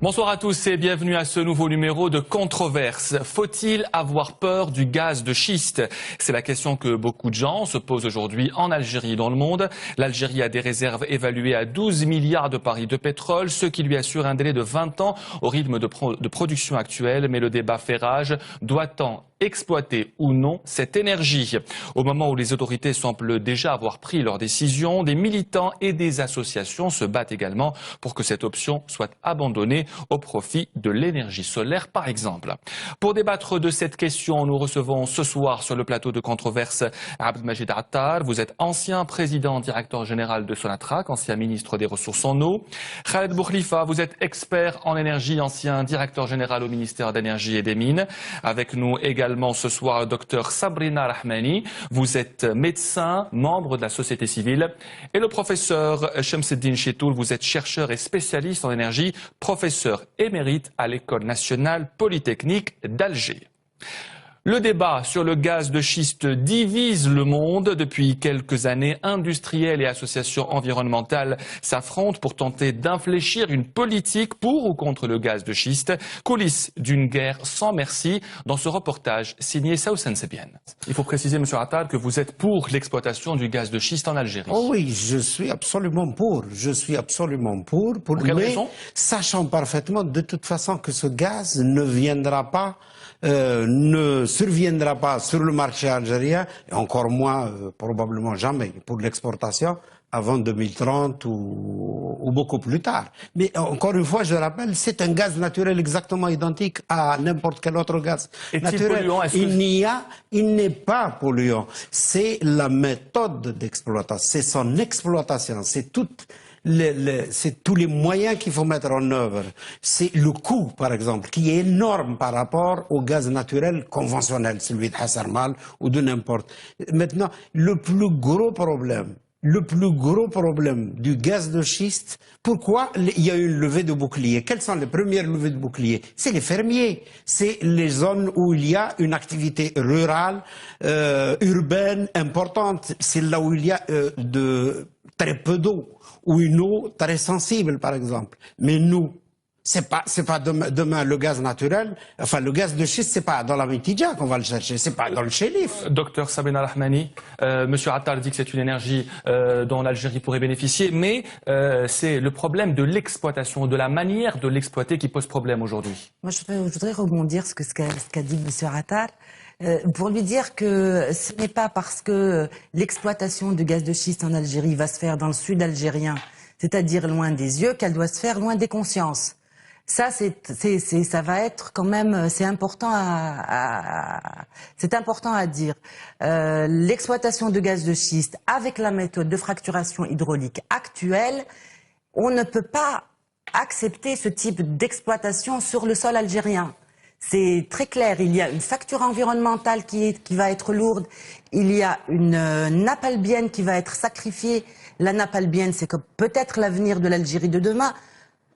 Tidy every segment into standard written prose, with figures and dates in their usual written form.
Bonsoir à tous et bienvenue à ce nouveau numéro de Controverse. Faut-il avoir peur du gaz de schiste? C'est la question que beaucoup de gens se posent aujourd'hui en Algérie et dans le monde. L'Algérie a des réserves évaluées à 12 milliards de barils de pétrole, ce qui lui assure un délai de 20 ans au rythme de production actuel. Mais le débat fait rage. Doit-on exploiter ou non cette énergie? Au moment où les autorités semblent déjà avoir pris leurs décisions, des militants et des associations se battent également pour que cette option soit abandonnée au profit de l'énergie solaire, par exemple. Pour débattre de cette question, nous recevons ce soir sur le plateau de Controverse Abdelmajid Attar. Vous êtes ancien président directeur général de Sonatrach, ancien ministre des Ressources en eau. Khaled Boukhlifa, vous êtes expert en énergie, ancien directeur général au ministère d'énergie et des mines. Avec nous également ce soir, Dr Sabrina Rahmani. Vous êtes médecin, membre de la société civile. Et le professeur Shamseddine Chetoul, vous êtes chercheur et spécialiste en énergie, professeur émérite à l'École nationale polytechnique d'Alger. Le débat sur le gaz de schiste divise le monde. Depuis quelques années, industriels et associations environnementales s'affrontent pour tenter d'infléchir une politique pour ou contre le gaz de schiste. Coulisses d'une guerre sans merci dans ce reportage signé Saoussen Sebienne. Il faut préciser, M. Attal, que vous êtes pour l'exploitation du gaz de schiste en Algérie. Oh oui, je suis absolument pour. Je suis absolument pour. Pour quelle raison ? Sachant parfaitement de toute façon que ce gaz ne viendra pas ne surviendra pas sur le marché algérien, et encore moins, probablement jamais, pour l'exportation, avant 2030 ou beaucoup plus tard. Mais encore une fois, je rappelle, c'est un gaz naturel exactement identique à n'importe quel autre gaz naturel. Il n'est pas polluant. C'est la méthode d'exploitation, c'est son exploitation, c'est tous les moyens qu'il faut mettre en œuvre. C'est le coût, par exemple, qui est énorme par rapport au gaz naturel conventionnel, celui de Hasarmal ou de n'importe. Maintenant, le plus gros problème du gaz de schiste, pourquoi il y a eu une levée de bouclier? Quelles sont les premières levées de bouclier? C'est les fermiers, c'est les zones où il y a une activité rurale, urbaine, importante. C'est là où il y a très peu d'eau, ou une eau très sensible, par exemple. Mais nous, c'est pas demain le gaz naturel, enfin le gaz de schiste, c'est pas dans la Mitidja qu'on va le chercher, c'est pas dans le Chérif. Docteur Sabrina Rahmani, Monsieur Attal dit que c'est une énergie dont l'Algérie pourrait bénéficier, mais c'est le problème de l'exploitation, de la manière de l'exploiter qui pose problème aujourd'hui. Moi, je voudrais rebondir sur ce qu'a dit Monsieur Attal. Pour lui dire que ce n'est pas parce que l'exploitation du gaz de schiste en Algérie va se faire dans le sud algérien, c'est-à-dire loin des yeux, qu'elle doit se faire loin des consciences. Ça, ça va être quand même, c'est important à dire. L'exploitation de gaz de schiste avec la méthode de fracturation hydraulique actuelle, on ne peut pas accepter ce type d'exploitation sur le sol algérien. C'est très clair, il y a une facture environnementale qui va être lourde, il y a une nappe albienne qui va être sacrifiée. La nappe albienne, c'est peut-être l'avenir de l'Algérie de demain,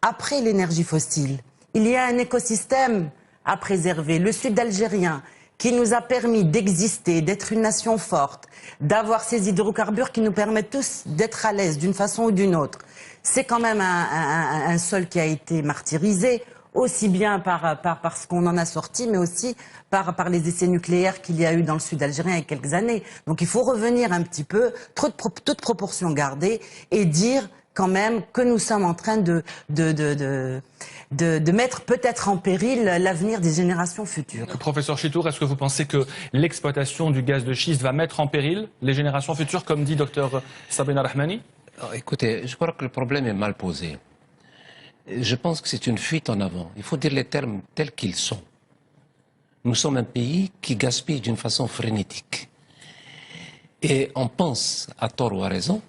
après l'énergie fossile. Il y a un écosystème à préserver, le sud algérien, qui nous a permis d'exister, d'être une nation forte, d'avoir ces hydrocarbures qui nous permettent tous d'être à l'aise d'une façon ou d'une autre. C'est quand même un sol qui a été martyrisé, aussi bien par ce qu'on en a sorti, mais aussi par les essais nucléaires qu'il y a eu dans le sud algérien il y a quelques années. Donc il faut revenir un petit peu, toute proportion gardée, et dire quand même que nous sommes en train de mettre peut-être en péril l'avenir des générations futures. Professeur Chetoul, est-ce que vous pensez que l'exploitation du gaz de schiste va mettre en péril les générations futures, comme dit Dr Sabrina Rahmani? Écoutez, je crois que le problème est mal posé. Je pense que c'est une fuite en avant. Il faut dire les termes tels qu'ils sont. Nous sommes un pays qui gaspille d'une façon frénétique. Et on pense, à tort ou à raison,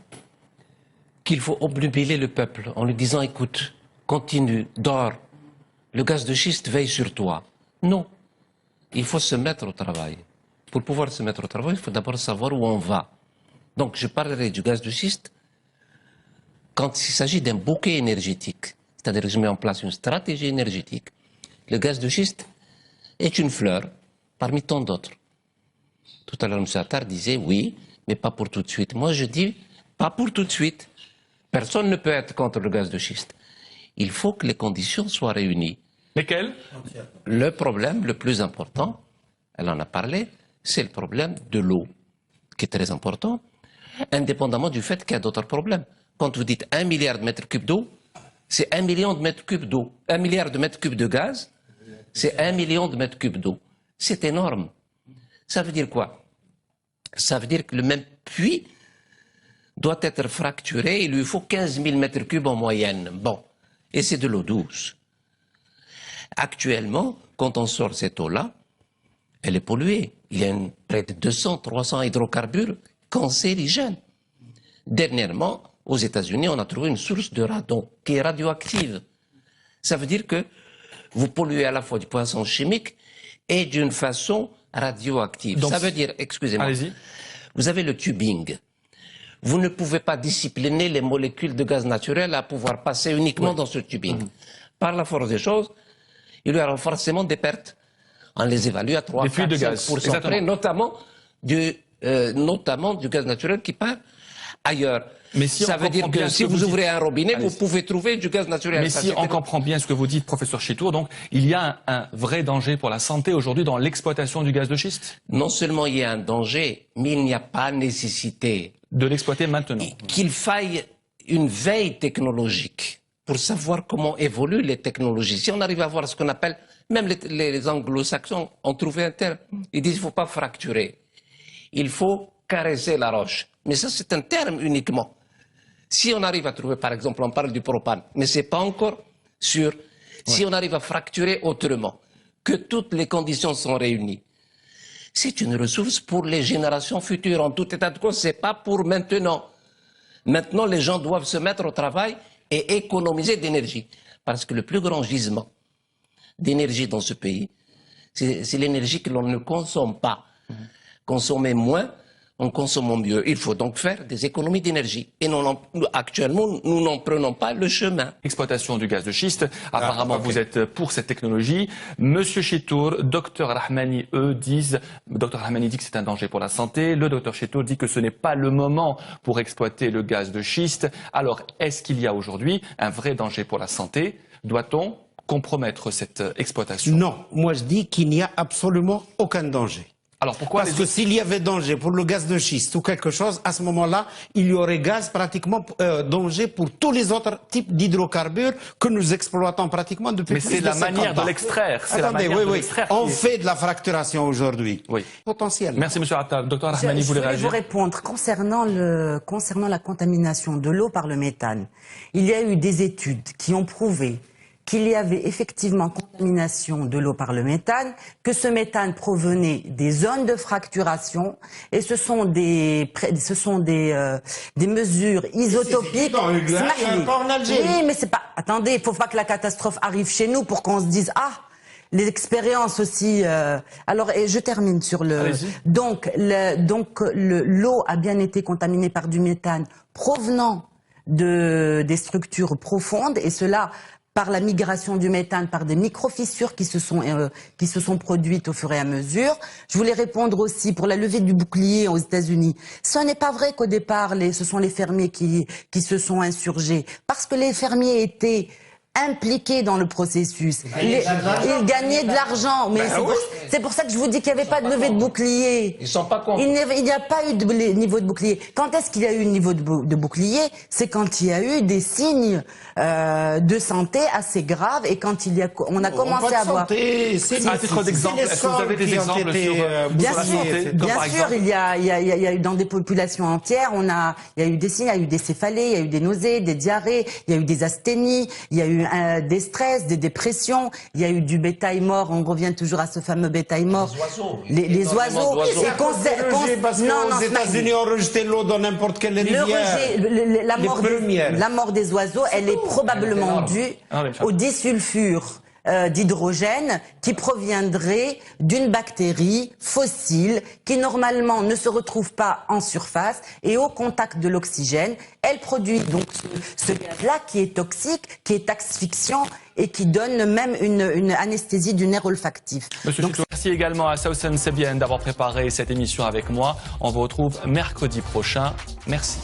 qu'il faut obnubiler le peuple en lui disant « écoute, continue, dors, le gaz de schiste veille sur toi ». Non, il faut se mettre au travail. Pour pouvoir se mettre au travail, il faut d'abord savoir où on va. Donc je parlerai du gaz de schiste quand il s'agit d'un bouquet énergétique. C'est-à-dire que je mets en place une stratégie énergétique. Le gaz de schiste est une fleur parmi tant d'autres. Tout à l'heure, M. Attar disait oui, mais pas pour tout de suite. Moi, je dis pas pour tout de suite. Personne ne peut être contre le gaz de schiste. il faut que les conditions soient réunies. Lesquelles? Le problème le plus important, elle en a parlé, c'est le problème de l'eau, qui est très important, indépendamment du fait qu'il y a d'autres problèmes. Quand vous dites 1 milliard de mètres cubes d'eau, c'est 1 million de mètres cubes d'eau. 1 milliard de mètres cubes de gaz, c'est 1 million de mètres cubes d'eau. C'est énorme. Ça veut dire quoi? Ça veut dire que le même puits doit être fracturé, il lui faut 15 000 mètres cubes en moyenne. Bon, et c'est de l'eau douce. Actuellement, quand on sort cette eau-là, elle est polluée. Il y a près de 200, 300 hydrocarbures cancérigènes. Dernièrement, aux États-Unis, on a trouvé une source de radon qui est radioactive. Ça veut dire que vous polluez à la fois du poisson chimique et d'une façon radioactive. Donc, ça veut dire, excusez-moi, vous avez le tubing. Vous ne pouvez pas discipliner les molécules de gaz naturel à pouvoir passer uniquement dans ce tubing. Par la force des choses, il y aura forcément des pertes. On les évalue à 3, 4, 5% près, notamment du gaz naturel qui part ailleurs. Mais si ça veut dire que si vous ouvrez un robinet, vous pouvez trouver du gaz naturel. Mais si on comprend bien ce que vous dites, professeur Chitour, donc il y a un vrai danger pour la santé aujourd'hui dans l'exploitation du gaz de schiste? Non seulement il y a un danger, mais il n'y a pas nécessité de l'exploiter maintenant. Qu'il faille une veille technologique pour savoir comment évoluent les technologies. Si on arrive à voir ce qu'on appelle, même les anglo-saxons ont trouvé un terme, ils disent qu'il ne faut pas fracturer, il faut caresser la roche. Mais ça c'est un terme uniquement. Si on arrive à trouver, par exemple, on parle du propane, mais c'est pas encore sûr. Si on arrive à fracturer autrement, que toutes les conditions sont réunies, c'est une ressource pour les générations futures. En tout état de cause, c'est pas pour maintenant. Maintenant, les gens doivent se mettre au travail et économiser d'énergie. Parce que le plus grand gisement d'énergie dans ce pays, c'est l'énergie que l'on ne consomme pas. Consommer moins, en consommant mieux. Il faut donc faire des économies d'énergie. Et actuellement, nous n'en prenons pas le chemin. Exploitation du gaz de schiste. Apparemment, vous êtes pour cette technologie. Monsieur Chitour, docteur Rahmani, docteur Rahmani dit que c'est un danger pour la santé. Le docteur Chitour dit que ce n'est pas le moment pour exploiter le gaz de schiste. Alors, est-ce qu'il y a aujourd'hui un vrai danger pour la santé? Doit-on compromettre cette exploitation? Non. Moi, je dis qu'il n'y a absolument aucun danger. Alors pourquoi? Parce que s'il y avait danger pour le gaz de schiste ou quelque chose, à ce moment-là, il y aurait danger pour tous les autres types d'hydrocarbures que nous exploitons pratiquement depuis plus de 50 ans. Mais c'est la manière de l'extraire. Attendez, on fait de la fracturation aujourd'hui. Oui. Potentiel. Merci Monsieur Attal. Docteur Rahmani, vous voulez réagir? Je voulais vous répondre concernant la contamination de l'eau par le méthane. Il y a eu des études qui ont prouvé qu'il y avait effectivement contamination de l'eau par le méthane, que ce méthane provenait des zones de fracturation, et ce sont des mesures isotopiques. Oui, mais c'est pas. Attendez, il faut pas que la catastrophe arrive chez nous pour qu'on se dise les expériences aussi. Alors, et je termine sur le. Donc l'eau a bien été contaminée par du méthane provenant des structures profondes, et cela par la migration du méthane, par des micro-fissures qui se sont produites au fur et à mesure. Je voulais répondre aussi pour la levée du bouclier aux États-Unis. Ce n'est pas vrai qu'au départ, ce sont les fermiers qui se sont insurgés, parce que les fermiers étaient impliqués dans le processus. Ils gagnaient de l'argent, mais c'est pour ça que je vous dis qu'il n'y avait pas de levée de bouclier. Ils sont pas contre. Il n'y a pas eu de niveau de bouclier. Quand est-ce qu'il y a eu un niveau de bouclier? C'est quand il y a eu des signes de santé assez graves, et quand on a commencé à voir. À titre d'exemple, est-ce que vous avez des exemples sur bien la santé? Bien sûr, il y a eu dans des populations entières, il y a eu des signes, il y a eu des céphalées, il y a eu des nausées, des diarrhées, il y a eu des asthénies, il y a eu des stress, des dépressions, il y a eu du bétail mort, on revient toujours à ce fameux bétail mort. Les oiseaux. Parce qu'aux États-Unis, on rejetait l'eau dans n'importe quelle rivière. La mort des oiseaux, elle est probablement due au disulfure d'hydrogène qui proviendrait d'une bactérie fossile qui normalement ne se retrouve pas en surface, et au contact de l'oxygène, elle produit donc ce gaz-là qui est toxique, qui est asphyxiant et qui donne même une anesthésie du nerf olfactif. Merci également à Sousan Sebien d'avoir préparé cette émission avec moi. On vous retrouve mercredi prochain. Merci.